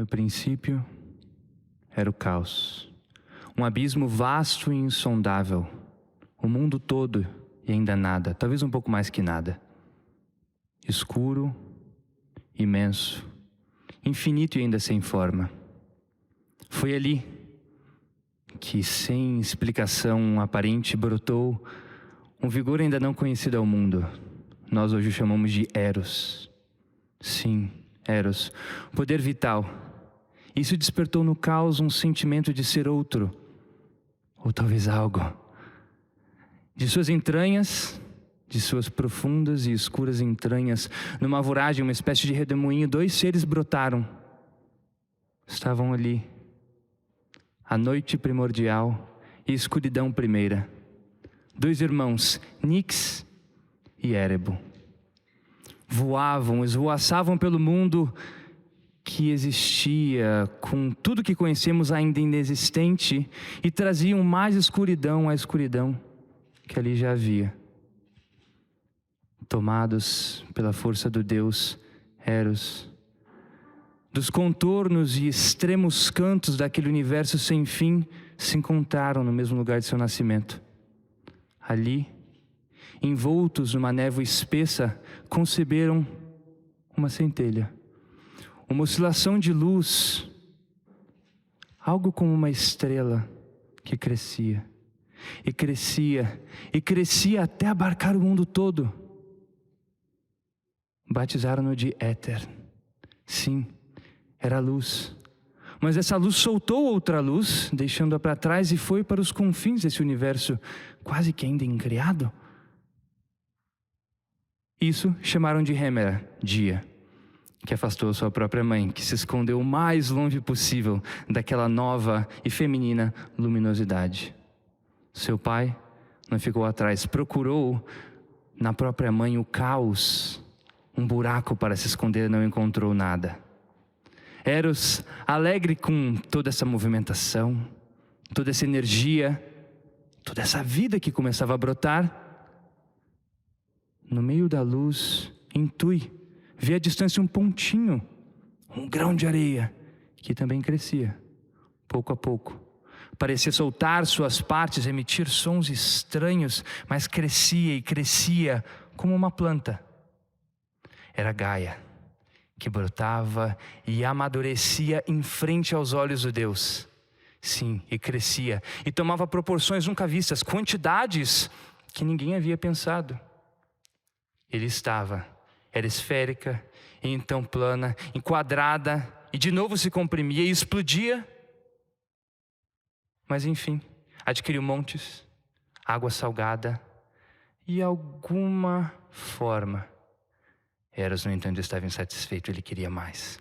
No princípio, era o caos. Um abismo vasto e insondável. O mundo todo e ainda nada, talvez um pouco mais que nada. Escuro, imenso, infinito e ainda sem forma. Foi ali que, sem explicação aparente, brotou um vigor ainda não conhecido ao mundo. Nós hoje o chamamos de Eros. Sim, Eros, poder vital. Isso despertou no caos um sentimento de ser outro, ou talvez algo. De suas entranhas, de suas profundas e escuras entranhas, numa voragem, uma espécie de redemoinho, dois seres brotaram. Estavam ali. A noite primordial e a escuridão primeira. Dois irmãos, Nix e Erebo. Voavam, esvoaçavam pelo mundo que existia, com tudo que conhecemos ainda inexistente, e traziam mais escuridão à escuridão que ali já havia. Tomados pela força do Deus Eros, dos contornos e extremos cantos daquele universo sem fim, se encontraram no mesmo lugar de seu nascimento. Ali, envoltos numa névoa espessa, conceberam uma centelha. Uma oscilação de luz, algo como uma estrela que crescia, e crescia, e crescia até abarcar o mundo todo. Batizaram-no de Éter. Sim, era luz. Mas essa luz soltou outra luz, deixando-a para trás e foi para os confins desse universo, quase que ainda incriado. Isso chamaram de Hemera, dia, que afastou sua própria mãe, que se escondeu o mais longe possível daquela nova e feminina luminosidade. Seu pai não ficou atrás, procurou na própria mãe o caos, um buraco para se esconder, não encontrou nada. Eros, alegre com toda essa movimentação, toda essa energia, toda essa vida que começava a brotar, no meio da luz, intui, vê à distância um pontinho, um grão de areia, que também crescia, pouco a pouco. Parecia soltar suas partes, emitir sons estranhos, mas crescia e crescia como uma planta. Era Gaia, que brotava e amadurecia em frente aos olhos de Deus. Sim, e crescia, e tomava proporções nunca vistas, quantidades que ninguém havia pensado. Era esférica, e então plana, enquadrada, e de novo se comprimia e explodia. Mas enfim, adquiriu montes, água salgada e alguma forma. Eros, no entanto, estava insatisfeito, ele queria mais.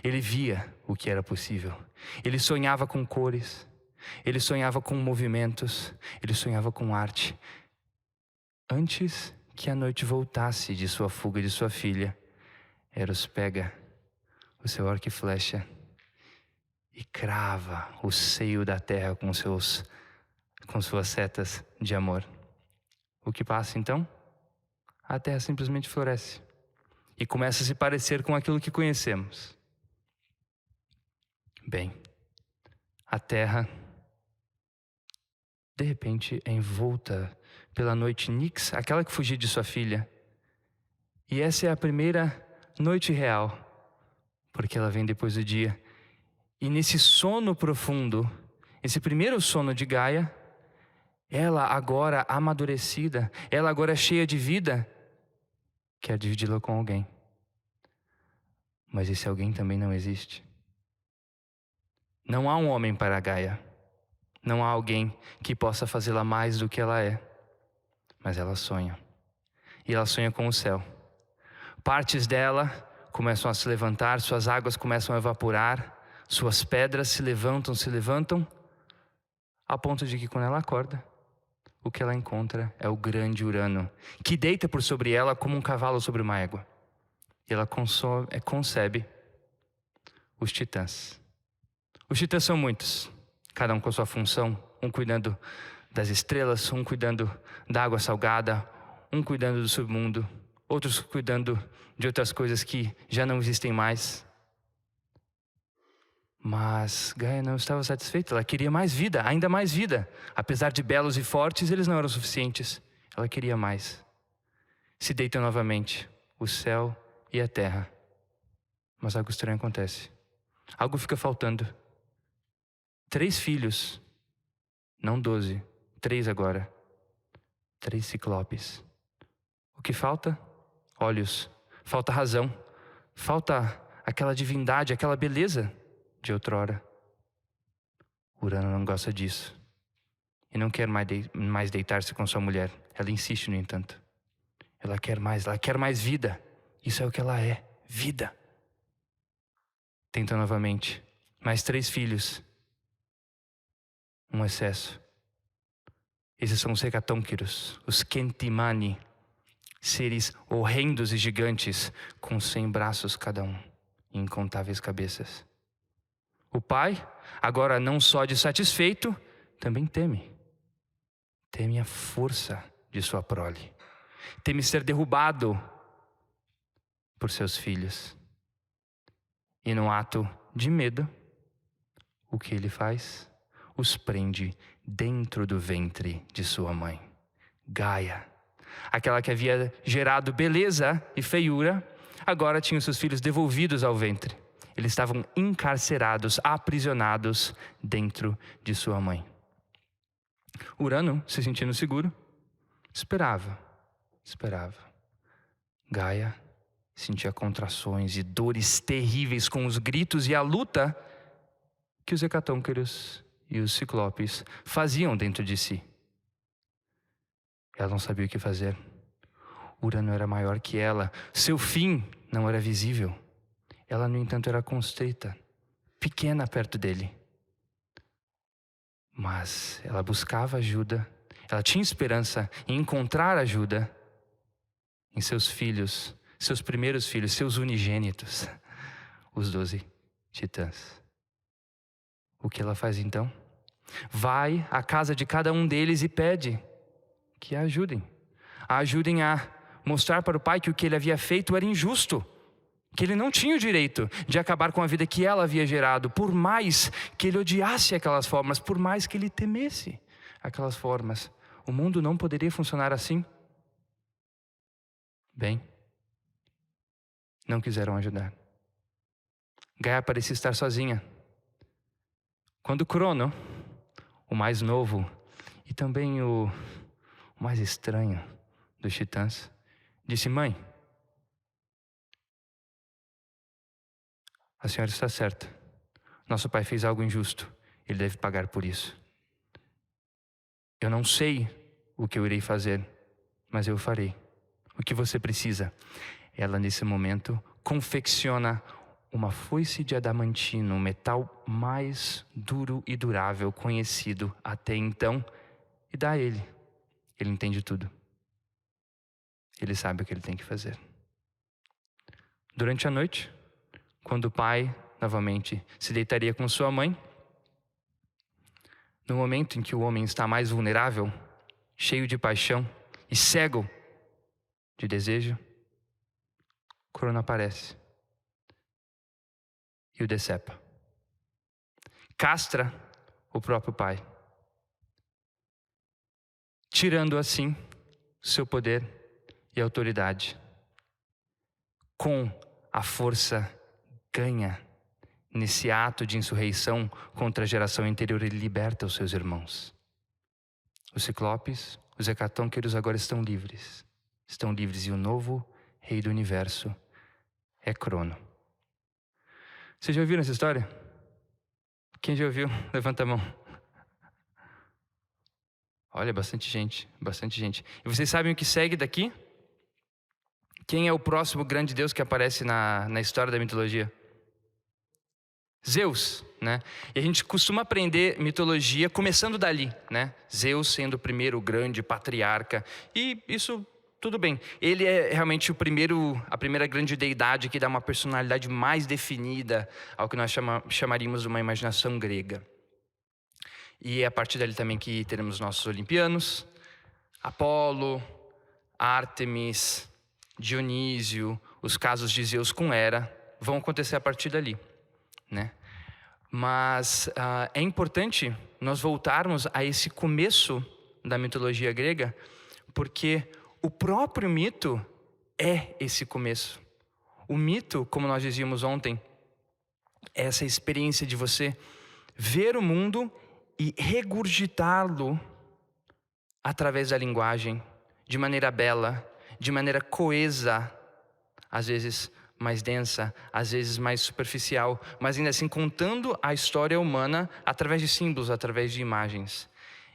Ele via o que era possível. Ele sonhava com cores, ele sonhava com movimentos, ele sonhava com arte. Antes que a noite voltasse de sua fuga de sua filha, Eros pega o seu arco e flecha e crava o seio da terra com suas setas de amor. O que passa então? A terra simplesmente floresce e começa a se parecer com aquilo que conhecemos. Bem, a terra, de repente, é envolta pela noite Nix, aquela que fugiu de sua filha. E essa é a primeira noite real, porque ela vem depois do dia. E nesse sono profundo, esse primeiro sono de Gaia, ela agora amadurecida, ela agora cheia de vida, quer dividi-la com alguém. Mas esse alguém também não existe. Não há um homem para Gaia. Não há alguém que possa fazê-la mais do que ela é. Mas ela sonha. E ela sonha com o céu. Partes dela começam a se levantar, suas águas começam a evaporar, suas pedras se levantam, a ponto de que quando ela acorda, o que ela encontra é o grande Urano, que deita por sobre ela como um cavalo sobre uma égua. E ela concebe os titãs. Os titãs são muitos, cada um com sua função, um cuidando das estrelas, um cuidando da água salgada, um cuidando do submundo, outros cuidando de outras coisas que já não existem mais. Mas Gaia não estava satisfeita, ela queria mais vida, ainda mais vida. Apesar de belos e fortes, eles não eram suficientes. Ela queria mais. Se deitam novamente, o céu e a terra. Mas algo estranho acontece. Algo fica faltando. 3 filhos, não 12, 3 agora. 3 ciclopes. O que falta? Olhos. Falta razão. Falta aquela divindade, aquela beleza de outrora. Urano não gosta disso. E não quer mais deitar-se com sua mulher. Ela insiste, no entanto. Ela quer mais vida. Isso é o que ela é, vida. Tenta novamente. Mais 3 filhos. Um excesso. Esses são os hecatônquiros, os kentimani, seres horrendos e gigantes, com 100 braços cada um, e incontáveis cabeças. O pai, agora não só de satisfeito, também teme. Teme a força de sua prole. Teme ser derrubado por seus filhos. E no ato de medo, o que ele faz? Os prende dentro do ventre de sua mãe, Gaia. Aquela que havia gerado beleza e feiura, agora tinha seus filhos devolvidos ao ventre. Eles estavam encarcerados, aprisionados dentro de sua mãe. Urano, se sentindo seguro, esperava. Gaia sentia contrações e dores terríveis com os gritos e a luta que os hecatônquiros e os ciclopes faziam dentro de si. Ela não sabia o que fazer. Urano era maior que ela. Seu fim não era visível. Ela, no entanto, era constrita, pequena perto dele. Mas ela buscava ajuda. Ela tinha esperança em encontrar ajuda em seus filhos, seus primeiros filhos, seus unigênitos, os 12 titãs. O que ela faz então? Vai à casa de cada um deles e pede que a ajudem a mostrar para o pai que o que ele havia feito era injusto, que ele não tinha o direito de acabar com a vida que ela havia gerado, por mais que ele odiasse aquelas formas, por mais que ele temesse aquelas formas. O mundo não poderia funcionar assim. Bem, não quiseram ajudar. Gaia parecia estar sozinha. Quando Crono, o mais novo e também o mais estranho dos titãs, disse: mãe, a senhora está certa. Nosso pai fez algo injusto. Ele deve pagar por isso. Eu não sei o que eu irei fazer, mas eu farei. O que você precisa? Ela, nesse momento, confecciona uma foice de adamantino, o metal mais duro e durável conhecido até então, e dá a ele. Ele entende tudo. Ele sabe o que ele tem que fazer. Durante a noite, quando o pai, novamente, se deitaria com sua mãe, no momento em que o homem está mais vulnerável, cheio de paixão e cego de desejo, Crono aparece e o decepa. Castra o próprio pai, tirando assim seu poder e autoridade. Com a força ganha nesse ato de insurreição contra a geração anterior, ele liberta os seus irmãos. Os ciclopes, os hecatônquiros agora estão livres. Estão livres e o novo rei do universo é Crono. Vocês já ouviram essa história? Quem já ouviu? Levanta a mão. Olha, bastante gente. E vocês sabem o que segue daqui? Quem é o próximo grande deus que aparece na história da mitologia? Zeus, né? E a gente costuma aprender mitologia começando dali, né? Zeus sendo o primeiro grande patriarca. E isso, tudo bem. Ele é realmente a primeira grande deidade que dá uma personalidade mais definida ao que nós chamaríamos de uma imaginação grega. E é a partir dali também que teremos nossos olimpianos, Apolo, Ártemis, Dionísio, os casos de Zeus com Hera vão acontecer a partir dali, né? Mas é importante nós voltarmos a esse começo da mitologia grega, porque o próprio mito é esse começo. O mito, como nós dizíamos ontem, é essa experiência de você ver o mundo e regurgitá-lo através da linguagem, de maneira bela, de maneira coesa, às vezes mais densa, às vezes mais superficial, mas ainda assim contando a história humana através de símbolos, através de imagens.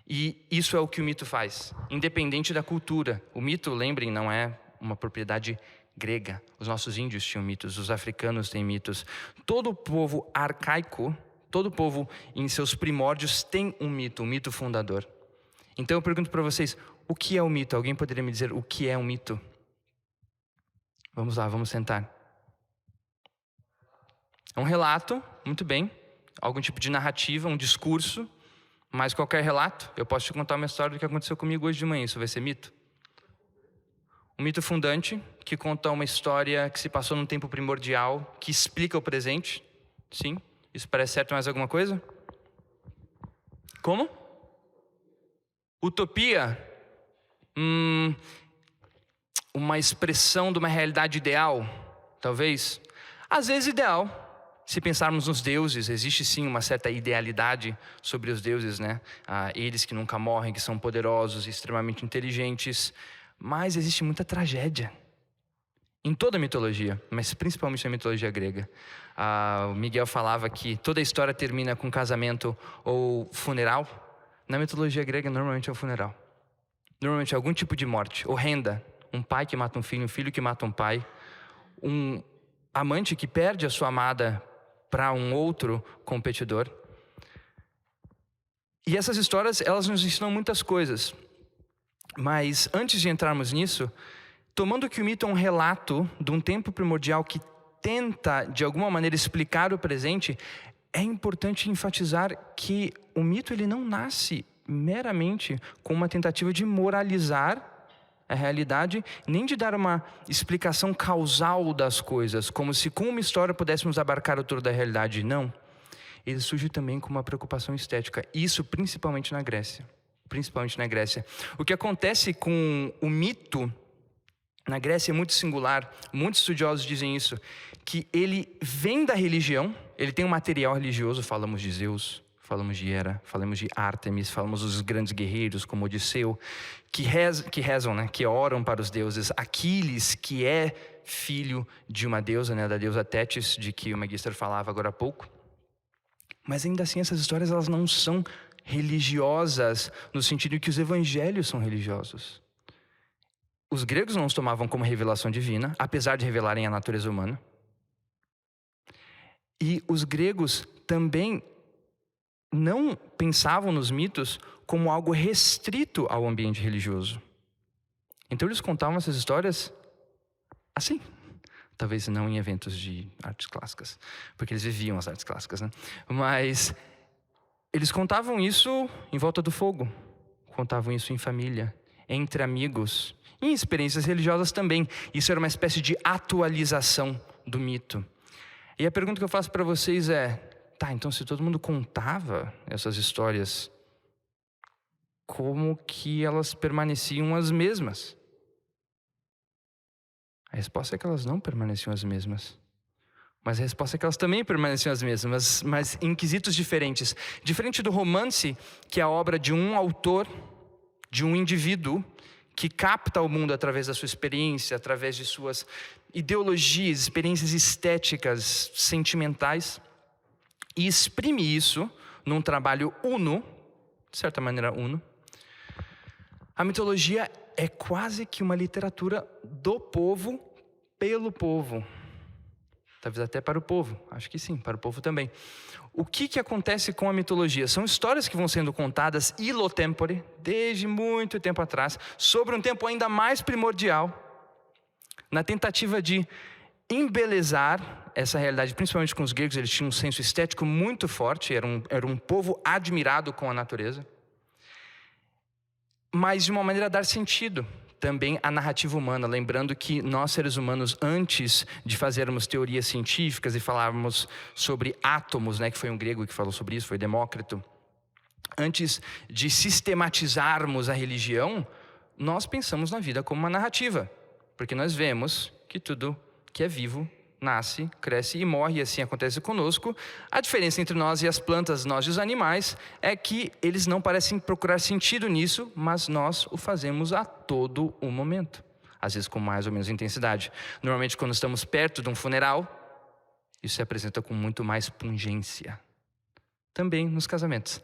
E isso é o que o mito faz, independente da cultura. O mito, lembrem, não é uma propriedade grega. Os nossos índios tinham mitos, os africanos têm mitos. Todo povo arcaico, todo povo em seus primórdios tem um mito fundador. Então eu pergunto para vocês, o que é o mito? Alguém poderia me dizer o que é um mito? Vamos lá, vamos sentar. É um relato, muito bem, algum tipo de narrativa, um discurso, mas qualquer relato, eu posso te contar uma história do que aconteceu comigo hoje de manhã, isso vai ser mito? Um mito fundante, que conta uma história que se passou num tempo primordial, que explica o presente, sim, isso parece certo, mais alguma coisa? Como? Utopia? Uma expressão de uma realidade ideal, talvez? Às vezes ideal. Se pensarmos nos deuses, existe sim uma certa idealidade sobre os deuses, né? Eles que nunca morrem, que são poderosos e extremamente inteligentes. Mas existe muita tragédia em toda a mitologia, mas principalmente na mitologia grega. O Miguel falava que toda a história termina com casamento ou funeral. Na mitologia grega, normalmente é o funeral. Normalmente é algum tipo de morte horrenda. Um pai que mata um filho que mata um pai. Um amante que perde a sua amada para um outro competidor. E essas histórias, elas nos ensinam muitas coisas. Mas antes de entrarmos nisso, tomando que o mito é um relato de um tempo primordial que tenta, de alguma maneira, explicar o presente, é importante enfatizar que o mito ele não nasce meramente com uma tentativa de moralizar a realidade, nem de dar uma explicação causal das coisas, como se com uma história pudéssemos abarcar o todo da realidade. Não. Ele surge também com uma preocupação estética. Isso principalmente na Grécia. O que acontece com o mito na Grécia é muito singular. Muitos estudiosos dizem isso, que ele vem da religião, ele tem um material religioso, falamos de Zeus, falamos de Hera, falamos de Ártemis, falamos dos grandes guerreiros como Odisseu, que rezam, né? Que oram para os deuses. Aquiles, que é filho de uma deusa, né? Da deusa Tétis, de que o Magister falava agora há pouco. Mas ainda assim essas histórias elas não são religiosas no sentido de que os evangelhos são religiosos. Os gregos não os tomavam como revelação divina, apesar de revelarem a natureza humana. E os gregos também não pensavam nos mitos como algo restrito ao ambiente religioso. Então eles contavam essas histórias assim. Talvez não em eventos de artes clássicas, porque eles viviam as artes clássicas, né? Mas eles contavam isso em volta do fogo, contavam isso em família, entre amigos, em experiências religiosas também. Isso era uma espécie de atualização do mito. E a pergunta que eu faço para vocês é, tá, então se todo mundo contava essas histórias, como que elas permaneciam as mesmas? A resposta é que elas não permaneciam as mesmas. Mas a resposta é que elas também permaneciam as mesmas, mas em quesitos diferentes. Diferente do romance, que é a obra de um autor, de um indivíduo, que capta o mundo através da sua experiência, através de suas ideologias, experiências estéticas, sentimentais, e exprime isso num trabalho uno, de certa maneira uno. A mitologia é quase que uma literatura do povo, pelo povo. Talvez até para o povo, acho que sim, para o povo também. O que acontece com a mitologia? São histórias que vão sendo contadas illo tempore, desde muito tempo atrás, sobre um tempo ainda mais primordial, na tentativa de embelezar essa realidade, principalmente com os gregos. Eles tinham um senso estético muito forte, era um povo admirado com a natureza, mas de uma maneira a dar sentido também a narrativa humana, lembrando que nós, seres humanos, antes de fazermos teorias científicas e falarmos sobre átomos, né, que foi um grego que falou sobre isso, foi Demócrito, antes de sistematizarmos a religião, nós pensamos na vida como uma narrativa, porque nós vemos que tudo que é vivo nasce, cresce e morre, e assim acontece conosco. A diferença entre nós e as plantas, nós e os animais, é que eles não parecem procurar sentido nisso, mas nós o fazemos a todo o momento, às vezes com mais ou menos intensidade. Normalmente, quando estamos perto de um funeral, isso se apresenta com muito mais pungência. Também nos casamentos.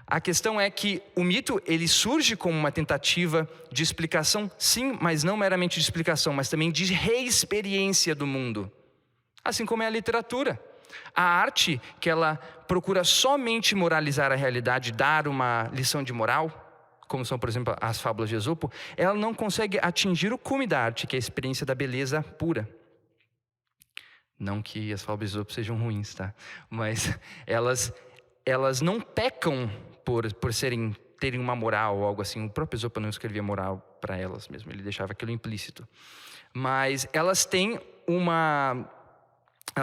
A questão é que o mito, ele surge como uma tentativa de explicação, sim, mas não meramente de explicação, mas também de reexperiência do mundo. Assim como é a literatura. A arte, que ela procura somente moralizar a realidade, dar uma lição de moral, como são, por exemplo, as fábulas de Esopo, ela não consegue atingir o cume da arte, que é a experiência da beleza pura. Não que as fábulas de Esopo sejam ruins, tá? Mas elas não pecam por terem uma moral ou algo assim. O próprio Esopo não escrevia moral para elas mesmo, ele deixava aquilo implícito. Mas elas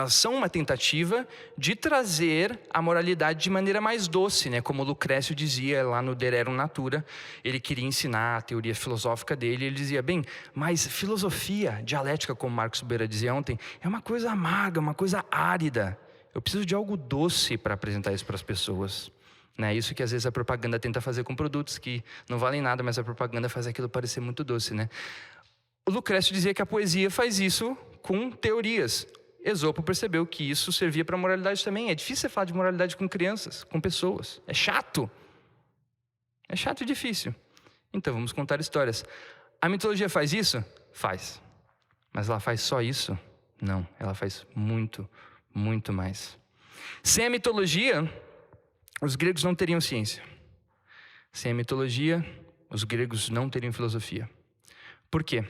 são uma tentativa de trazer a moralidade de maneira mais doce, né? Como Lucrécio dizia lá no De Rerum Natura, ele queria ensinar a teoria filosófica dele, ele dizia, bem, mas filosofia, dialética, como Marcos Beira dizia ontem, é uma coisa amarga, uma coisa árida. Eu preciso de algo doce para apresentar isso para as pessoas. Né? Isso que às vezes a propaganda tenta fazer com produtos que não valem nada, mas a propaganda faz aquilo parecer muito doce, né? O Lucrécio dizia que a poesia faz isso com teorias. Esopo percebeu que isso servia para a moralidade também. É difícil você falar de moralidade com crianças, com pessoas. É chato. É chato e difícil. Então vamos contar histórias. A mitologia faz isso? Faz. Mas ela faz só isso? Não. Ela faz muito, muito mais. Sem a mitologia, os gregos não teriam ciência. Sem a mitologia, os gregos não teriam filosofia. Por quê?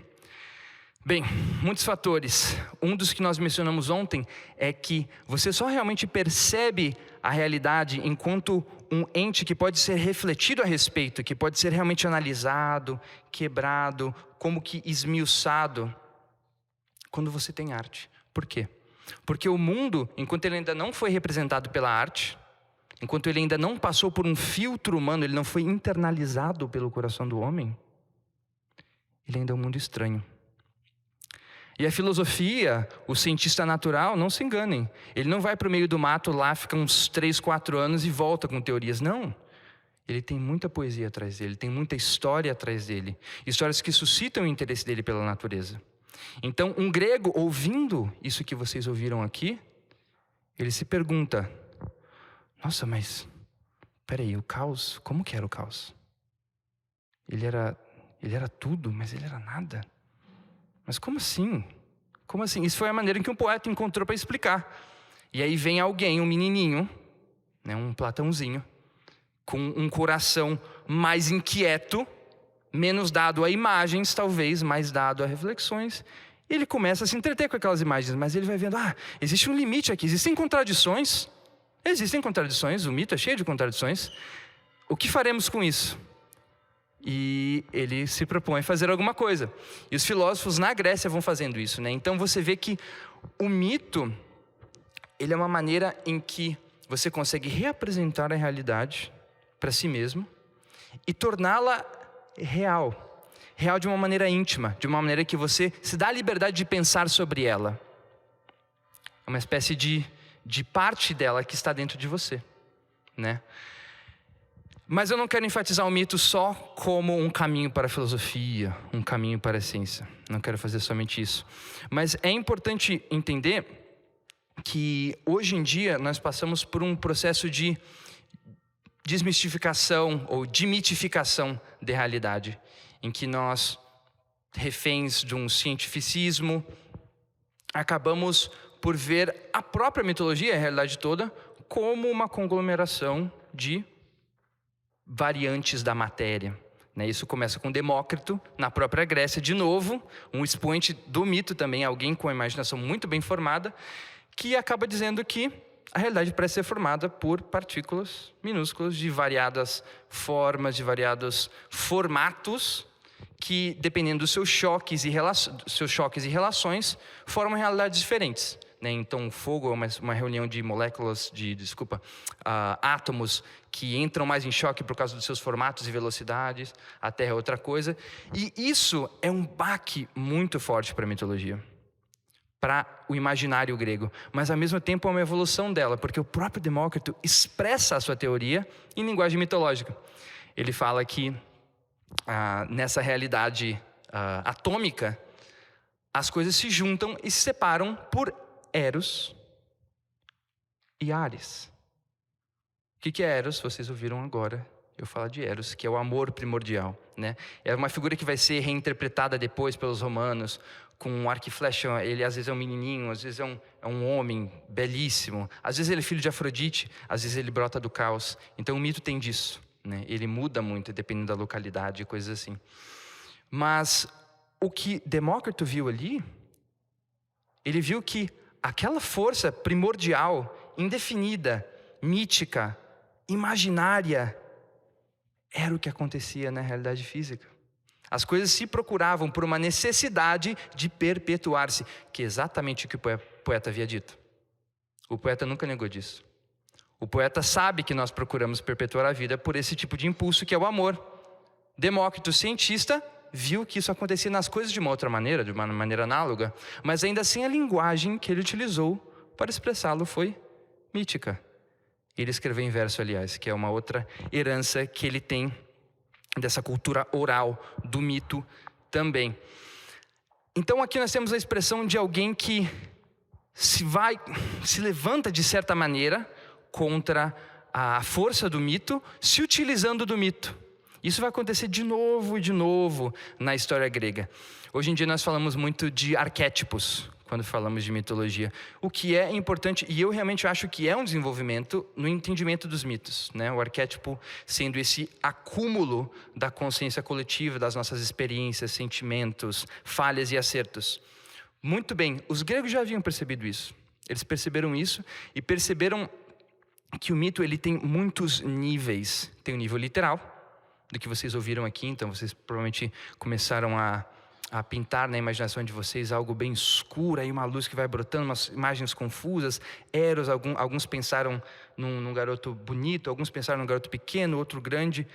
Bem, muitos fatores. Um dos que nós mencionamos ontem é que você só realmente percebe a realidade enquanto um ente que pode ser refletido a respeito, que pode ser realmente analisado, quebrado, como que esmiuçado, quando você tem arte. Por quê? Porque o mundo, enquanto ele ainda não foi representado pela arte, enquanto ele ainda não passou por um filtro humano, ele não foi internalizado pelo coração do homem, ele ainda é um mundo estranho. E a filosofia, o cientista natural, não se enganem. Ele não vai para o meio do mato lá, fica uns 3, 4 anos e volta com teorias. Não. Ele tem muita poesia atrás dele, tem muita história atrás dele. Histórias que suscitam o interesse dele pela natureza. Então, um grego, ouvindo isso que vocês ouviram aqui, ele se pergunta, nossa, mas, peraí, o caos, como que era o caos? Ele era tudo, mas ele era nada. Mas como assim? Como assim? Isso foi a maneira em que um poeta encontrou para explicar. E aí vem alguém, um menininho, né, um Platãozinho, com um coração mais inquieto, menos dado a imagens, talvez, mais dado a reflexões. E ele começa a se entreter com aquelas imagens, mas ele vai vendo, existe um limite aqui, existem contradições. Existem contradições, o mito é cheio de contradições. O que faremos com isso? E ele se propõe a fazer alguma coisa. E os filósofos na Grécia vão fazendo isso, né? Então você vê que o mito, ele é uma maneira em que você consegue reapresentar a realidade para si mesmo e torná-la real. Real de uma maneira íntima, de uma maneira que você se dá a liberdade de pensar sobre ela. É uma espécie de parte dela que está dentro de você, né? Mas eu não quero enfatizar o mito só como um caminho para a filosofia, um caminho para a ciência. Não quero fazer somente isso. Mas é importante entender que hoje em dia nós passamos por um processo de desmistificação ou demitificação da realidade, em que nós, reféns de um cientificismo, acabamos por ver a própria mitologia, a realidade toda, como uma conglomeração de variantes da matéria. Isso começa com Demócrito, na própria Grécia, de novo, um expoente do mito também, alguém com a imaginação muito bem formada, que acaba dizendo que a realidade parece ser formada por partículas minúsculas de variadas formas, de variados formatos, que, dependendo dos seus choques e relações, formam realidades diferentes, né? Então, o fogo é uma reunião de moléculas, átomos que entram mais em choque por causa dos seus formatos e velocidades. A Terra é outra coisa. E isso é um baque muito forte para a mitologia, para o imaginário grego. Mas, ao mesmo tempo, é uma evolução dela, porque o próprio Demócrito expressa a sua teoria em linguagem mitológica. Ele fala que nessa realidade atômica, as coisas se juntam e se separam por Eros e Ares. O que é Eros? Vocês ouviram agora eu falar de Eros, que é o amor primordial, né? É uma figura que vai ser reinterpretada depois pelos romanos, com um arco e flecha. Ele às vezes é um menininho, às vezes é um homem belíssimo, às vezes ele é filho de Afrodite, às vezes ele brota do caos. Então o mito tem disso, né? Ele muda muito dependendo da localidade e coisas assim. Mas o que Demócrito viu ali, ele viu que aquela força primordial, indefinida, mítica, imaginária, era o que acontecia na realidade física. As coisas se procuravam por uma necessidade de perpetuar-se, que é exatamente o que o poeta havia dito. O poeta nunca negou disso. O poeta sabe que nós procuramos perpetuar a vida por esse tipo de impulso que é o amor. Demócrito, cientista, viu que isso acontecia nas coisas de uma outra maneira, de uma maneira análoga, mas ainda assim a linguagem que ele utilizou para expressá-lo foi mítica. Ele escreveu em verso, aliás, que é uma outra herança que ele tem dessa cultura oral, do mito também. Então aqui nós temos a expressão de alguém que se levanta de certa maneira contra a força do mito, se utilizando do mito. Isso vai acontecer de novo e de novo na história grega. Hoje em dia nós falamos muito de arquétipos quando falamos de mitologia, o que é importante, e eu realmente acho que é um desenvolvimento no entendimento dos mitos, né? O arquétipo sendo esse acúmulo da consciência coletiva, das nossas experiências, sentimentos, falhas e acertos. Muito bem, os gregos já haviam percebido isso. Eles perceberam isso e perceberam que o mito ele tem muitos níveis. Tem o nível literal, do que vocês ouviram aqui, então vocês provavelmente começaram a pintar na imaginação de vocês algo bem escuro, aí uma luz que vai brotando, umas imagens confusas. Eros, alguns pensaram num garoto bonito, alguns pensaram num garoto pequeno, outro grande.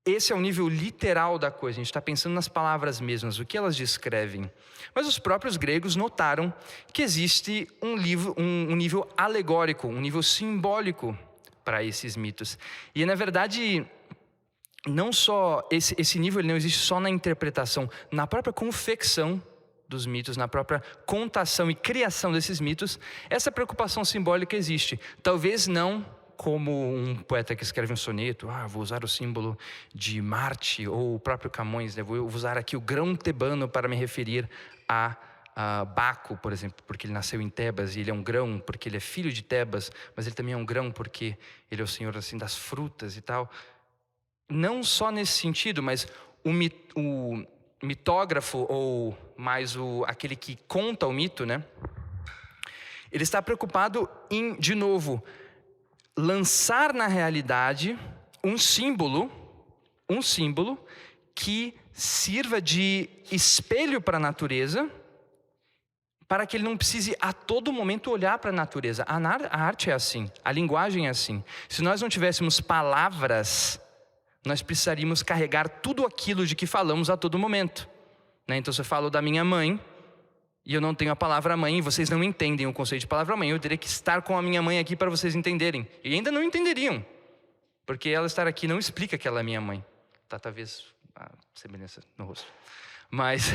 Esse é o nível literal da coisa, a gente está pensando nas palavras mesmas, o que elas descrevem. Mas os próprios gregos notaram que existe um nível alegórico, um nível simbólico para esses mitos. E na verdade, não só esse nível ele não existe só na interpretação, na própria confecção dos mitos, na própria contação e criação desses mitos, essa preocupação simbólica existe. Talvez não como um poeta que escreve um soneto, vou usar o símbolo de Marte, ou o próprio Camões, né? Vou usar aqui o grão tebano para me referir a Baco, por exemplo, porque ele nasceu em Tebas, e ele é um grão porque ele é filho de Tebas, mas ele também é um grão porque ele é o senhor assim, das frutas e tal. Não só nesse sentido, mas o mitógrafo, ou mais aquele que conta o mito, né? Ele está preocupado em, de novo, lançar na realidade um símbolo que sirva de espelho para a natureza, para que ele não precise a todo momento olhar para a natureza. A arte é assim, a linguagem é assim. Se nós não tivéssemos palavras, nós precisaríamos carregar tudo aquilo de que falamos a todo momento, né? Então, se eu falo da minha mãe, e eu não tenho a palavra mãe, e vocês não entendem o conceito de palavra mãe, eu teria que estar com a minha mãe aqui para vocês entenderem. E ainda não entenderiam, porque ela estar aqui não explica que ela é minha mãe. Tá, talvez a semelhança no rosto. Mas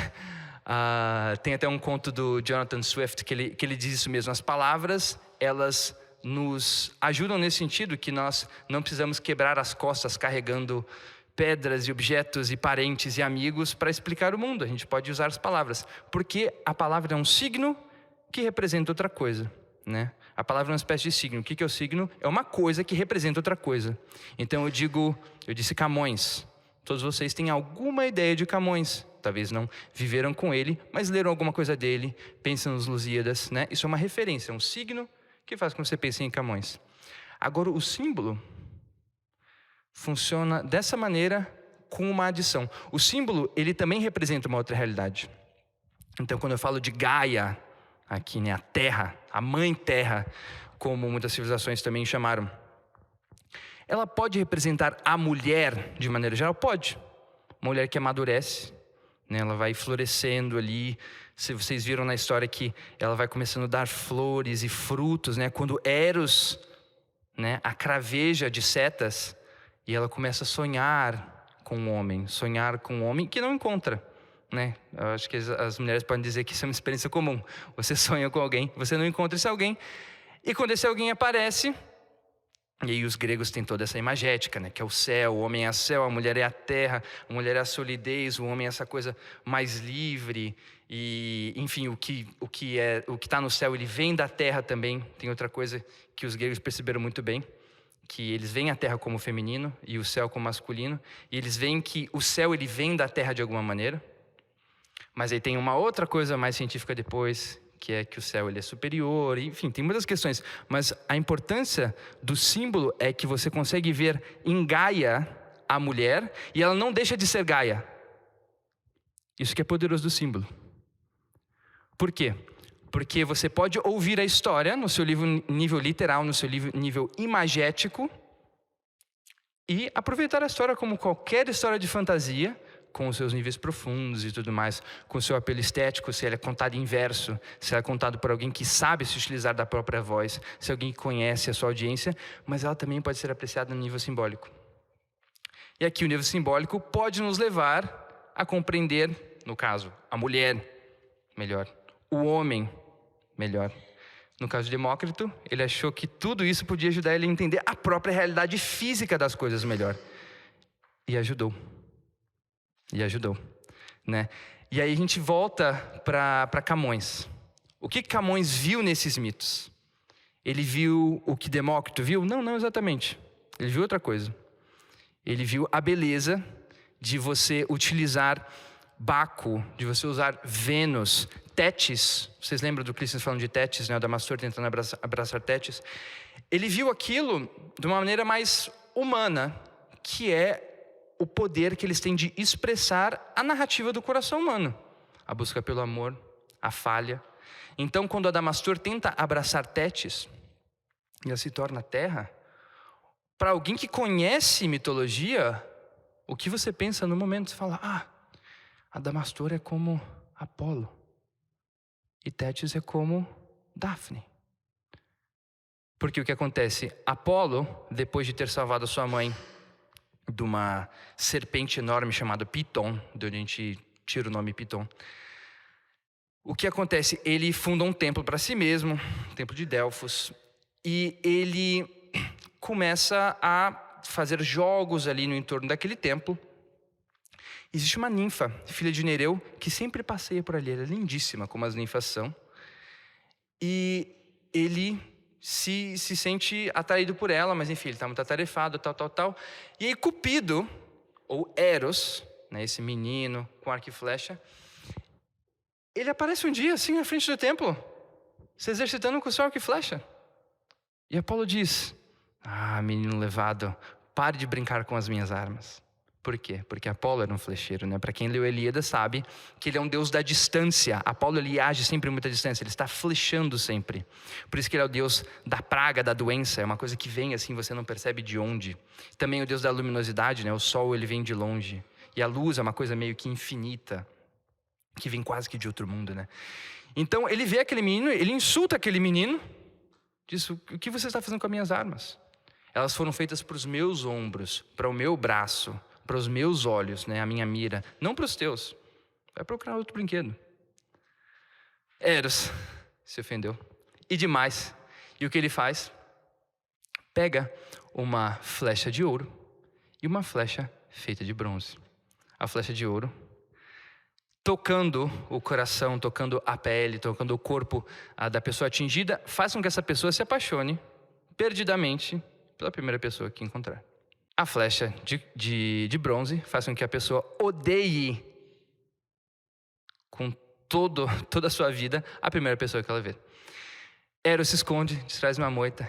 tem até um conto do Jonathan Swift que ele diz isso mesmo. As palavras, elas nos ajudam nesse sentido, que nós não precisamos quebrar as costas carregando pedras e objetos e parentes e amigos para explicar o mundo. A gente pode usar as palavras, porque a palavra é um signo que representa outra coisa, né? A palavra é uma espécie de signo. O que é o signo? É uma coisa que representa outra coisa. Então eu disse Camões. Todos vocês têm alguma ideia de Camões. Talvez não viveram com ele, mas leram alguma coisa dele, pensam nos Lusíadas, né? Isso é uma referência, é um signo que faz com que você pense em Camões. Agora, o símbolo funciona dessa maneira com uma adição. O símbolo, ele também representa uma outra realidade. Então, quando eu falo de Gaia, aqui, né, a Terra, a Mãe Terra, como muitas civilizações também chamaram, ela pode representar a mulher de maneira geral? Pode. Uma mulher que amadurece, né, ela vai florescendo ali. Se vocês viram na história que ela vai começando a dar flores e frutos, né, quando Eros, né, a craveja de setas, e ela começa a sonhar com um homem que não encontra, né? Eu acho que as mulheres podem dizer que isso é uma experiência comum. Você sonha com alguém, você não encontra esse alguém, e quando esse alguém aparece, e aí os gregos têm toda essa imagética, né? Que é o céu, o homem é o céu, a mulher é a terra, a mulher é a solidez, o homem é essa coisa mais livre, e enfim, o que está no céu, ele vem da terra também. Tem outra coisa que os gregos perceberam muito bem, que eles veem a terra como feminino e o céu como masculino, e eles veem que o céu, ele vem da terra de alguma maneira. Mas aí tem uma outra coisa mais científica depois, que é que o céu, ele é superior, enfim, tem muitas questões. Mas a importância do símbolo é que você consegue ver em Gaia a mulher, e ela não deixa de ser Gaia. Isso que é poderoso do símbolo. Por quê? Porque você pode ouvir a história no seu nível literal, no seu nível imagético, e aproveitar a história como qualquer história de fantasia, com os seus níveis profundos e tudo mais, com o seu apelo estético, se ela é contada em verso, se ela é contada por alguém que sabe se utilizar da própria voz, se alguém conhece a sua audiência, mas ela também pode ser apreciada no nível simbólico. E aqui o nível simbólico pode nos levar a compreender, no caso, a mulher melhor, o homem melhor. No caso de Demócrito, ele achou que tudo isso podia ajudar ele a entender a própria realidade física das coisas melhor. E ajudou, né? E aí a gente volta para Camões. O que Camões viu nesses mitos? Ele viu o que Demócrito viu? Não exatamente. Ele viu outra coisa. Ele viu a beleza de você utilizar Baco, de você usar Vênus, Tétis. Vocês lembram do Clístenes falando de Tétis, né? O Adamastor tentando abraçar Tétis. Ele viu aquilo de uma maneira mais humana, que é o poder que eles têm de expressar a narrativa do coração humano. A busca pelo amor, a falha. Então, quando Adamastor tenta abraçar Tétis, e ela se torna terra, para alguém que conhece mitologia, o que você pensa no momento? Você fala, Adamastor é como Apolo, e Tétis é como Dafne. Porque o que acontece? Apolo, depois de ter salvado a sua mãe de uma serpente enorme chamada Piton, de onde a gente tira o nome Piton, o que acontece? Ele funda um templo para si mesmo, o templo de Delfos, e ele começa a fazer jogos ali no entorno daquele templo. Existe uma ninfa, filha de Nereu, que sempre passeia por ali. Ela é lindíssima, como as ninfas são. E ele se sente atraído por ela, mas enfim, ele está muito atarefado, tal. E aí Cupido, ou Eros, né, esse menino com arco e flecha, ele aparece um dia assim na frente do templo, se exercitando com o seu arco e flecha. E Apolo diz, menino levado, pare de brincar com as minhas armas. Por quê? Porque Apolo era um flecheiro, né? Para quem leu Ilíada sabe que ele é um deus da distância. Apolo, ele age sempre em muita distância, ele está flechando sempre. Por isso que ele é o deus da praga, da doença, é uma coisa que vem assim, você não percebe de onde. Também o deus da luminosidade, né? O sol, ele vem de longe. E a luz é uma coisa meio que infinita, que vem quase que de outro mundo, né? Então ele vê aquele menino, ele insulta aquele menino, diz, o que você está fazendo com as minhas armas? Elas foram feitas para os meus ombros, para o meu braço, para os meus olhos, né, a minha mira, não para os teus. Vai procurar outro brinquedo. Eros se ofendeu. E demais. E o que ele faz? Pega uma flecha de ouro e uma flecha feita de bronze. A flecha de ouro, tocando o coração, tocando a pele, tocando o corpo da pessoa atingida, faz com que essa pessoa se apaixone perdidamente pela primeira pessoa que encontrar. A flecha de bronze faz com que a pessoa odeie com toda a sua vida a primeira pessoa que ela vê. Eros se esconde, traz uma moita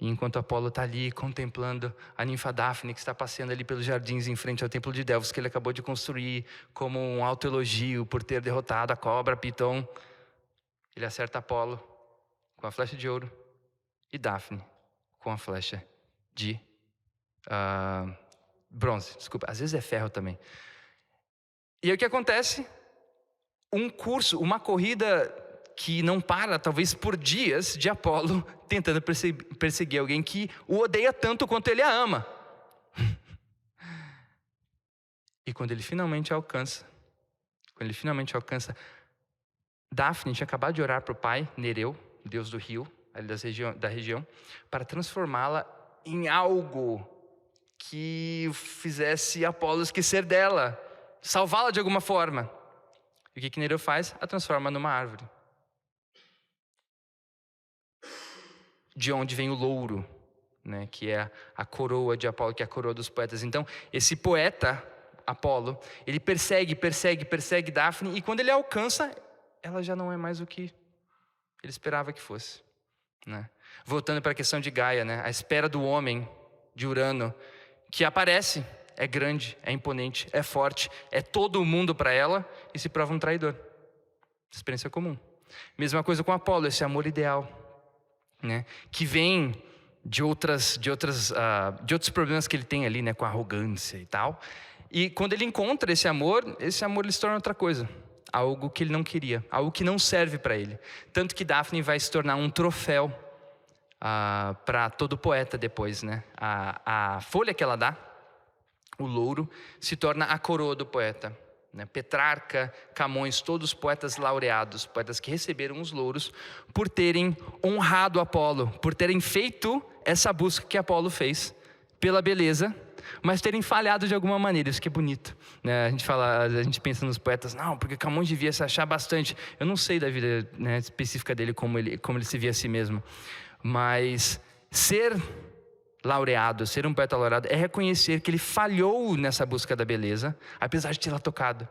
E enquanto Apolo está ali contemplando a ninfa Dáfne, que está passeando ali pelos jardins em frente ao templo de Delfos, que ele acabou de construir como um autoelogio por ter derrotado a cobra Piton, ele acerta Apolo com a flecha de ouro e Dáfne com a flecha de bronze. Desculpa, às vezes é ferro também. E aí o que acontece? Uma corrida que não para, talvez por dias, de Apolo tentando perseguir alguém que o odeia tanto quanto ele a ama. E quando ele finalmente alcança, Dáfne tinha acabado de orar para o pai, Nereu, deus do rio, ali da região, para transformá-la em algo que fizesse Apolo esquecer dela, salvá-la de alguma forma. E o que Nereu faz? A transforma numa árvore. De onde vem o louro, né, que é a coroa de Apolo, que é a coroa dos poetas. Então, esse poeta, Apolo, ele persegue Dáfne, e quando ele alcança, ela já não é mais o que ele esperava que fosse, né? Voltando para a questão de Gaia, né, a espera do homem, de Urano, que aparece, é grande, é imponente, é forte, é todo mundo para ela, e se prova um traidor. Experiência comum. Mesma coisa com Apolo, esse amor ideal, né, que vem de outros problemas que ele tem ali, né, com a arrogância e tal. E quando ele encontra esse amor ele se torna outra coisa, algo que ele não queria, algo que não serve para ele. Tanto que Dáfne vai se tornar um troféu para todo poeta depois, né? A folha que ela dá, o louro, se torna a coroa do poeta, né? Petrarca, Camões, todos poetas laureados, poetas que receberam os louros por terem honrado Apolo, por terem feito essa busca que Apolo fez pela beleza, mas terem falhado de alguma maneira. Isso que é bonito, né? A gente pensa nos poetas, não, porque Camões devia se achar bastante. Eu não sei da vida, né, específica dele, como ele se via a si mesmo, mas ser laureado, ser um poeta laureado, é reconhecer que ele falhou nessa busca da beleza, apesar de tê-la tocado.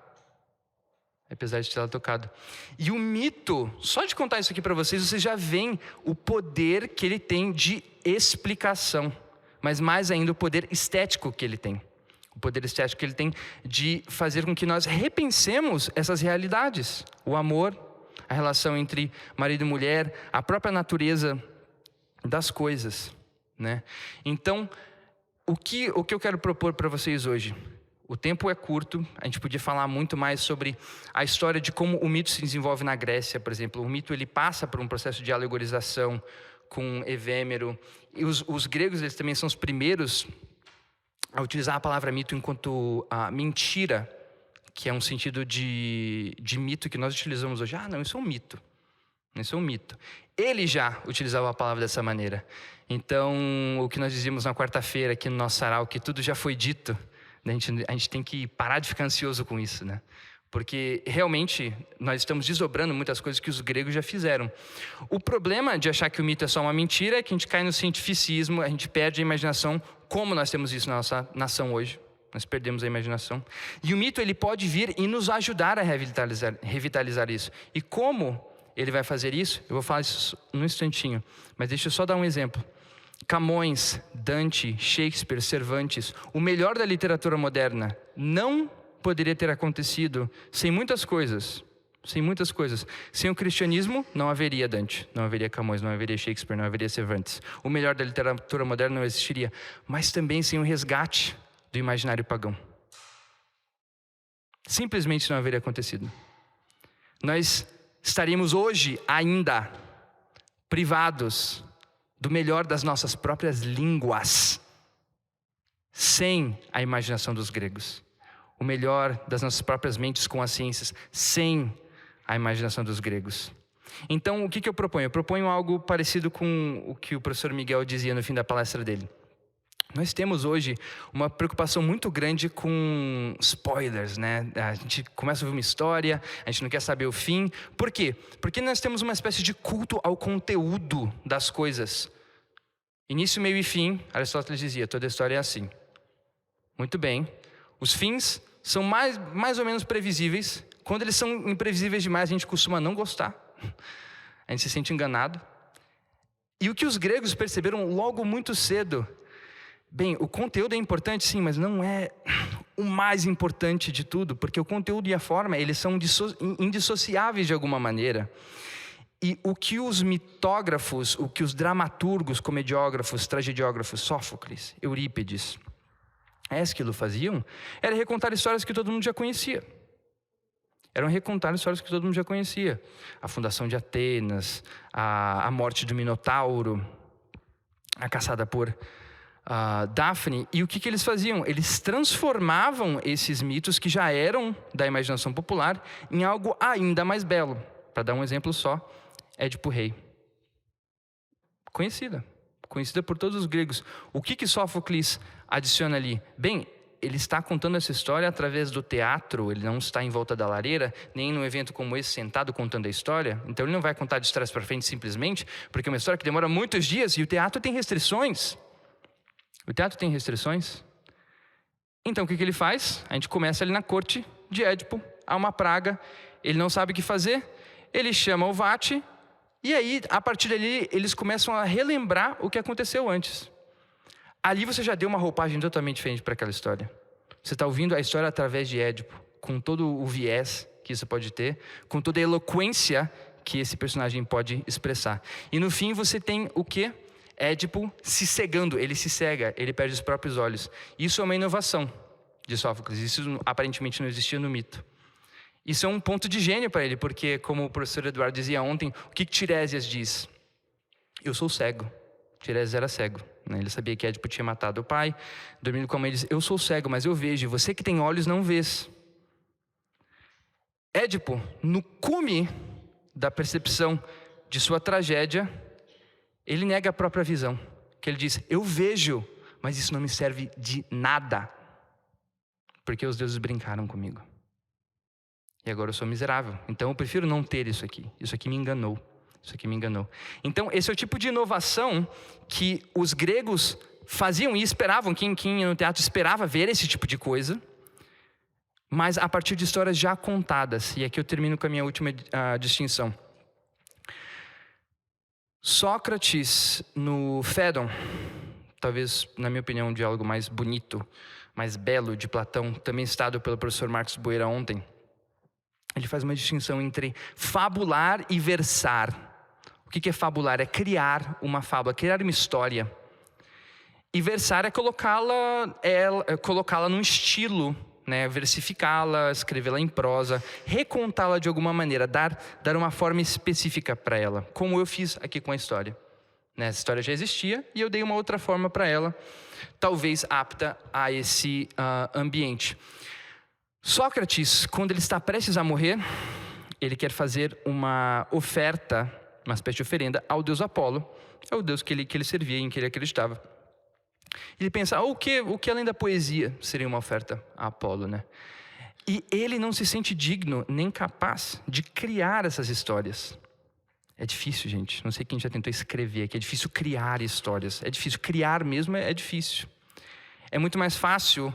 E o mito, só de contar isso aqui para vocês já veem o poder que ele tem de explicação, mas mais ainda o poder estético que ele tem. O poder estético que ele tem de fazer com que nós repensemos essas realidades. O amor, a relação entre marido e mulher, a própria natureza das coisas, né? Então, o que eu quero propor para vocês hoje? O tempo é curto, a gente podia falar muito mais sobre a história de como o mito se desenvolve na Grécia, por exemplo. O mito ele passa por um processo de alegorização com Evêmero. E os gregos eles também são os primeiros a utilizar a palavra mito enquanto mentira, que é um sentido de mito que nós utilizamos hoje. Não, isso é um mito. Isso é um mito. Ele já utilizava a palavra dessa maneira. Então, o que nós dizíamos na quarta-feira aqui no nosso sarau, que tudo já foi dito, né? A gente tem que parar de ficar ansioso com isso, né? Porque realmente nós estamos desdobrando muitas coisas que os gregos já fizeram. O problema de achar que o mito é só uma mentira é que a gente cai no cientificismo, a gente perde a imaginação, como nós temos isso na nossa nação hoje. Nós perdemos a imaginação. E o mito ele pode vir e nos ajudar a revitalizar isso. E como ele vai fazer isso? Eu vou falar isso num instantinho, mas deixa eu só dar um exemplo. Camões, Dante, Shakespeare, Cervantes, o melhor da literatura moderna não poderia ter acontecido sem muitas coisas. Sem o cristianismo, não haveria Dante, não haveria Camões, não haveria Shakespeare, não haveria Cervantes. O melhor da literatura moderna não existiria, mas também sem o resgate do imaginário pagão. Simplesmente não haveria acontecido. Nós estaríamos hoje ainda privados do melhor das nossas próprias línguas, sem a imaginação dos gregos. O melhor das nossas próprias mentes com as ciências, sem a imaginação dos gregos. Então, o que eu proponho? Eu proponho algo parecido com o que o professor Miguel dizia no fim da palestra dele. Nós temos hoje uma preocupação muito grande com spoilers, né? A gente começa a ouvir uma história, a gente não quer saber o fim. Por quê? Porque nós temos uma espécie de culto ao conteúdo das coisas. Início, meio e fim, Aristóteles dizia, toda história é assim. Muito bem. Os fins são mais ou menos previsíveis. Quando eles são imprevisíveis demais, a gente costuma não gostar. A gente se sente enganado. E o que os gregos perceberam logo muito cedo, bem, o conteúdo é importante sim, mas não é o mais importante de tudo, porque o conteúdo e a forma, eles são indissociáveis de alguma maneira. E o que os mitógrafos, o que os dramaturgos, comediógrafos, tragediógrafos, Sófocles, Eurípides, Ésquilo faziam, era recontar histórias que todo mundo já conhecia. Eram recontar histórias que todo mundo já conhecia. A fundação de Atenas, a morte do Minotauro, a caçada por Dáfne. E o que eles faziam? Eles transformavam esses mitos que já eram da imaginação popular em algo ainda mais belo. Para dar um exemplo só, Édipo Rei. Conhecida por todos os gregos. O que Sófocles adiciona ali? Bem, ele está contando essa história através do teatro, ele não está em volta da lareira, nem num evento como esse, sentado contando a história. Então ele não vai contar de trás para frente simplesmente, porque é uma história que demora muitos dias e o teatro tem restrições. Então o que ele faz? A gente começa ali na corte de Édipo, há uma praga, ele não sabe o que fazer, ele chama o Vate, e aí, a partir dali, eles começam a relembrar o que aconteceu antes. Ali você já deu uma roupagem totalmente diferente para aquela história. Você está ouvindo a história através de Édipo, com todo o viés que isso pode ter, com toda a eloquência que esse personagem pode expressar. E no fim você tem o quê? Édipo se cegando, ele se cega, ele perde os próprios olhos. Isso é uma inovação de Sófocles, isso aparentemente não existia no mito. Isso é um ponto de gênio para ele, porque, como o professor Eduardo dizia ontem, o que Tiresias diz? Eu sou cego. Tiresias era cego, né? Ele sabia que Édipo tinha matado o pai, dormindo com a mãe, ele diz, eu sou cego, mas eu vejo, você que tem olhos não vês. Édipo, no cume da percepção de sua tragédia, ele nega a própria visão, que ele diz, eu vejo, mas isso não me serve de nada, porque os deuses brincaram comigo. E agora eu sou miserável. Então eu prefiro não ter isso aqui. Isso aqui me enganou. Então esse é o tipo de inovação que os gregos faziam e esperavam. Quem ia no teatro esperava ver esse tipo de coisa. Mas a partir de histórias já contadas. E aqui eu termino com a minha última distinção. Sócrates, no Fédon, talvez, na minha opinião, um diálogo mais bonito, mais belo de Platão, também citado pelo professor Marcos Boeira ontem, ele faz uma distinção entre fabular e versar. O que é fabular? É criar uma fábula, criar uma história. E versar é colocá-la num estilo, né? Versificá-la, escrevê-la em prosa, recontá-la de alguma maneira, dar uma forma específica para ela, como eu fiz aqui com a história. Essa história já existia e eu dei uma outra forma para ela, talvez apta a esse ambiente. Sócrates, quando ele está prestes a morrer, ele quer fazer uma oferta, uma espécie de oferenda ao deus Apolo, é o deus que ele servia, em que ele acreditava. Ele pensa, o que além da poesia seria uma oferta a Apolo, né? E ele não se sente digno, nem capaz de criar essas histórias. É difícil, gente, não sei quem já tentou escrever aqui, é difícil criar histórias, é difícil, criar mesmo é difícil. É muito mais fácil,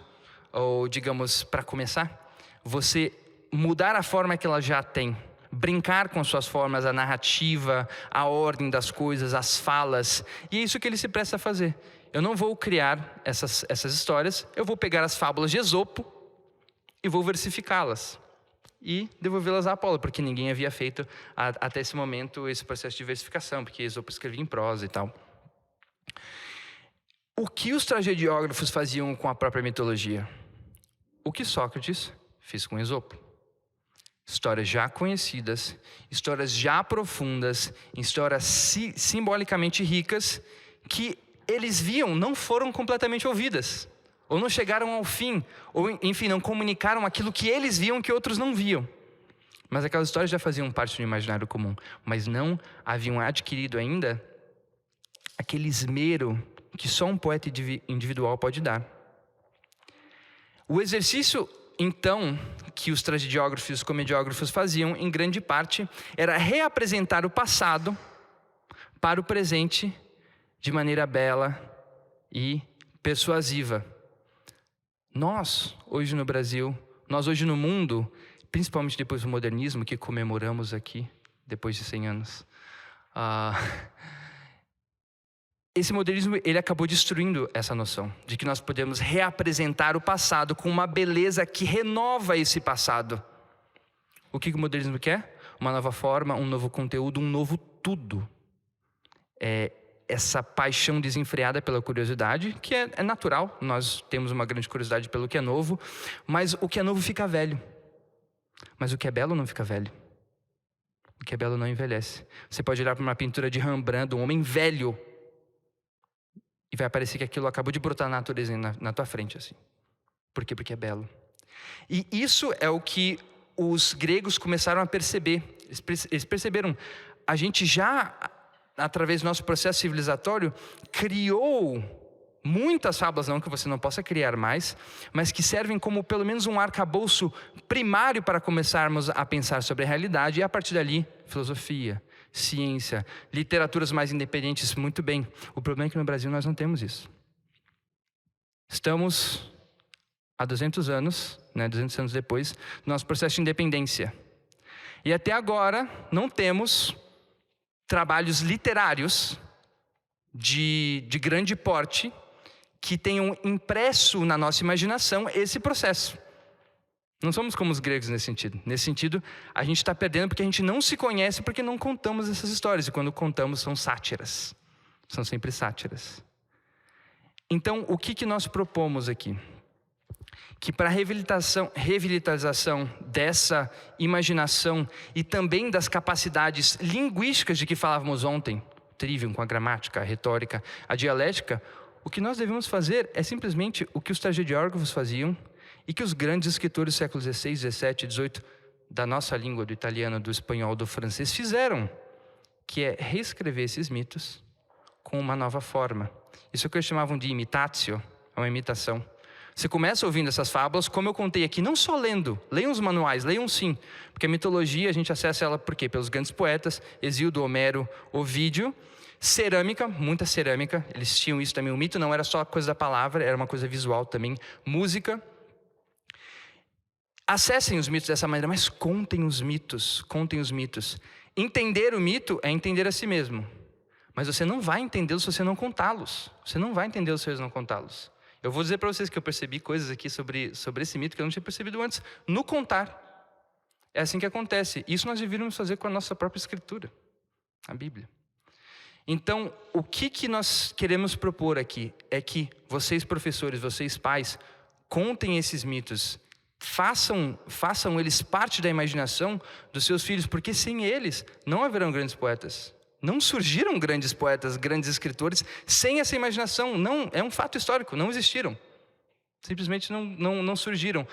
ou digamos, para começar, você mudar a forma que ela já tem, brincar com suas formas, a narrativa, a ordem das coisas, as falas, e é isso que ele se presta a fazer. Eu não vou criar essas histórias, eu vou pegar as fábulas de Esopo e vou versificá-las e devolvê-las a Apolo, porque ninguém havia feito até esse momento esse processo de versificação, porque Esopo escrevia em prosa e tal. O que os tragediógrafos faziam com a própria mitologia? O que Sócrates fez com Esopo. Histórias já conhecidas, histórias já profundas, histórias simbolicamente ricas, que eles viam não foram completamente ouvidas, ou não chegaram ao fim, ou enfim, não comunicaram aquilo que eles viam que outros não viam. Mas aquelas histórias já faziam parte do imaginário comum, mas não haviam adquirido ainda aquele esmero que só um poeta individual pode dar. O exercício, então, que os tragediógrafos e os comediógrafos faziam, em grande parte, era reapresentar o passado para o presente de maneira bela e persuasiva. Nós, hoje no Brasil, nós hoje no mundo, principalmente depois do modernismo, que comemoramos aqui, depois de 100 anos, esse modernismo, ele acabou destruindo essa noção de que nós podemos reapresentar o passado com uma beleza que renova esse passado. O que o modernismo quer? Uma nova forma, um novo conteúdo, um novo tudo. Essa paixão desenfreada pela curiosidade, que é natural, nós temos uma grande curiosidade pelo que é novo, mas o que é novo fica velho. Mas o que é belo não fica velho. O que é belo não envelhece. Você pode olhar para uma pintura de Rembrandt, um homem velho, e vai parecer que aquilo acabou de brotar na natureza na tua frente, assim. Por quê? Porque é belo. E isso é o que os gregos começaram a perceber. Eles perceberam, a gente já, através do nosso processo civilizatório, criou muitas fábulas, não que você não possa criar mais, mas que servem como pelo menos um arcabouço primário para começarmos a pensar sobre a realidade, e a partir dali, filosofia, ciência, literaturas mais independentes, muito bem. O problema é que no Brasil nós não temos isso. Estamos há 200 anos, 200 anos depois, do nosso processo de independência. E até agora não temos trabalhos literários de grande porte que tenham impresso na nossa imaginação esse processo. Não somos como os gregos nesse sentido. Nesse sentido, a gente está perdendo porque a gente não se conhece, porque não contamos essas histórias. E quando contamos, são sátiras. São sempre sátiras. Então, o que nós propomos aqui? Que para a revitalização dessa imaginação e também das capacidades linguísticas de que falávamos ontem, trivium, com a gramática, a retórica, a dialética, o que nós devemos fazer é simplesmente o que os tragediógrafos faziam e que os grandes escritores do século XVI, XVII, XVIII, da nossa língua, do italiano, do espanhol, do francês, fizeram, que é reescrever esses mitos com uma nova forma. Isso é o que eles chamavam de imitatio, é uma imitação. Você começa ouvindo essas fábulas, como eu contei aqui, não só lendo, leiam os manuais, leiam sim, porque a mitologia a gente acessa ela por quê? Pelos grandes poetas, Hesíodo, Homero, Ovídio. Cerâmica, muita cerâmica, eles tinham isso também. O mito não era só coisa da palavra, era uma coisa visual também. Música. Acessem os mitos dessa maneira, mas contem os mitos, contem os mitos. Entender o mito é entender a si mesmo, mas você não vai entendê-los se você não contá-los. Você não vai entendê-los se você não contá-los. Eu vou dizer para vocês que eu percebi coisas aqui sobre esse mito que eu não tinha percebido antes, no contar. É assim que acontece. Isso nós deveríamos fazer com a nossa própria escritura, a Bíblia. Então, o que nós queremos propor aqui é que vocês professores, vocês pais, contem esses mitos, façam eles parte da imaginação dos seus filhos, porque sem eles não haverão grandes poetas. Não surgiram grandes poetas, grandes escritores, sem essa imaginação. Não, é um fato histórico, não existiram. Simplesmente não surgiram.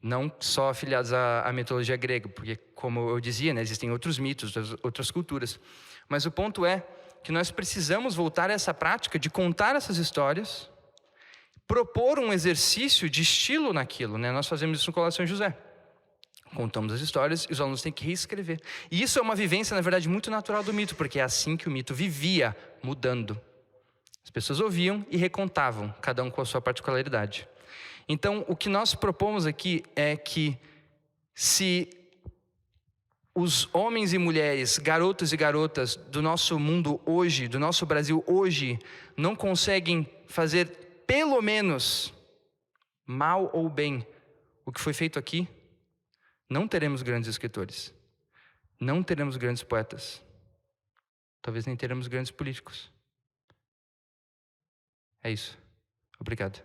Não só afiliados à mitologia grega, porque, como eu dizia, existem outros mitos, outras culturas. Mas o ponto é que nós precisamos voltar a essa prática de contar essas histórias, propor um exercício de estilo naquilo. Nós fazemos isso no Colégio São José. Contamos as histórias e os alunos têm que reescrever. E isso é uma vivência, na verdade, muito natural do mito, porque é assim que o mito vivia, mudando. As pessoas ouviam e recontavam, cada um com a sua particularidade. Então, o que nós propomos aqui é que se os homens e mulheres, garotos e garotas do nosso mundo hoje, do nosso Brasil hoje, não conseguem fazer pelo menos, mal ou bem, o que foi feito aqui, não teremos grandes escritores, não teremos grandes poetas, talvez nem teremos grandes políticos. É isso. Obrigado.